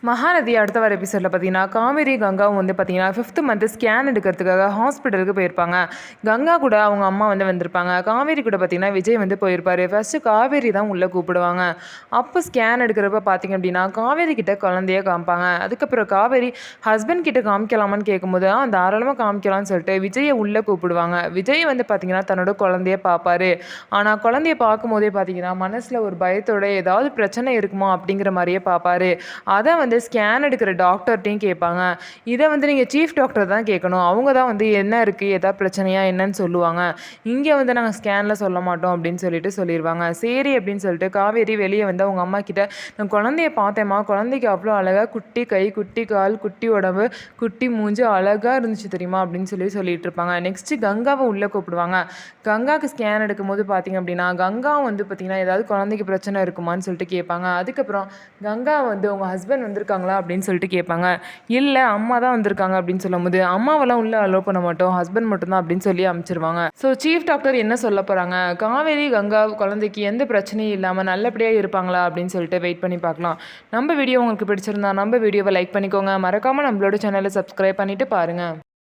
மகாநதி அடுத்த வர எபிசோடில் பார்த்தீங்கன்னா காவேரி கங்காவும் வந்து பார்த்தீங்கன்னா 5th மந்த் ஸ்கேன் எடுக்கிறதுக்காக ஹாஸ்பிட்டலுக்கு போயிருப்பாங்க. கங்கா கூட அவங்க அம்மா வந்து வந்திருப்பாங்க. காவேரி கூட பார்த்தீங்கன்னா விஜய் வந்து போயிருப்பாரு. ஃபர்ஸ்ட்டு காவேரி தான் உள்ளே கூப்பிடுவாங்க. அப்போ ஸ்கேன் எடுக்கிறப்ப பார்த்தீங்க அப்படின்னா காவேரி கிட்ட குழந்தைய காமிப்பாங்க. அதுக்கப்புறம் காவேரி ஹஸ்பண்ட் கிட்ட காமிக்கலாமான்னு கேட்கும்போது தாராளமாக காமிக்கலாம்னு சொல்லிட்டு விஜயை உள்ளே கூப்பிடுவாங்க. விஜய் வந்து பார்த்தீங்கன்னா தன்னோட குழந்தைய பார்ப்பாரு. ஆனால் குழந்தைய பார்க்கும்போதே பார்த்தீங்கன்னா மனசில் ஒரு பயத்தோட ஏதாவது பிரச்சனை இருக்குமா அப்படிங்கிற மாதிரியே பார்ப்பாரு. அதை வந்து ஸ்கேன் எடுக்கிற டாக்டர்கிட்டையும் கேட்பாங்க. இதை வந்து நீங்கள் சீஃப் டாக்டர் தான் கேட்கணும். அவங்க தான் வந்து என்ன இருக்குது ஏதாவது பிரச்சனையா என்னன்னு சொல்லுவாங்க. இங்கே வந்து நாங்கள் ஸ்கேனில் சொல்ல மாட்டோம் அப்படின்னு சொல்லிடுவாங்க. சரி அப்படின்னு சொல்லிட்டு காவேரி வெளியே வந்து அவங்க அம்மா கிட்ட நான் குழந்தைய பார்த்தேம்மா, குழந்தைக்கு அவ்வளோ அழகாக குட்டி கை குட்டி கால் குட்டி உடம்பு குட்டி மூஞ்சி அழகாக இருந்துச்சு தெரியுமா அப்படின்னு சொல்லிட்டு இருப்பாங்க. நெக்ஸ்ட்டு கங்காவை உள்ளே கூப்பிடுவாங்க. கங்காவுக்கு ஸ்கேன் எடுக்கும்போது பார்த்தீங்க அப்படின்னா கங்காவும் வந்து பார்த்தீங்கன்னா ஏதாவது குழந்தைக்கு பிரச்சனை இருக்குமான்னு சொல்லிட்டு கேட்பாங்க. அதுக்கப்புறம் கங்கா வந்து உங்கள் ஹஸ்பண்ட் வந்திருக்காங்களா அப்படின்னு சொல்லிட்டு கேட்பாங்க. இல்லை அம்மா தான் வந்திருக்காங்க அப்படின்னு சொல்லும்போது அம்மாவெல்லாம் உள்ளே அலோவ் பண்ண மாட்டோம், ஹஸ்பண்ட் மட்டும்தான் அப்படின்னு சொல்லி அனுப்பிச்சிருவாங்க. ஸோ சீஃப் டாக்டர் என்ன சொல்ல போகிறாங்க, காவேரி கங்கா குழந்தைக்கு எந்த பிரச்சனையும் இல்லாமல் நல்லபடியாக இருப்பாங்களா அப்படின்னு சொல்லிட்டு வெயிட் பண்ணி பார்க்கலாம். நம்ம வீடியோ உங்களுக்கு பிடிச்சிருந்தா நம்ம வீடியோவை லைக் பண்ணிக்கோங்க. மறக்காமல் நம்மளோட சேனலை சப்ஸ்கிரைப் பண்ணிவிட்டு பாருங்கள்.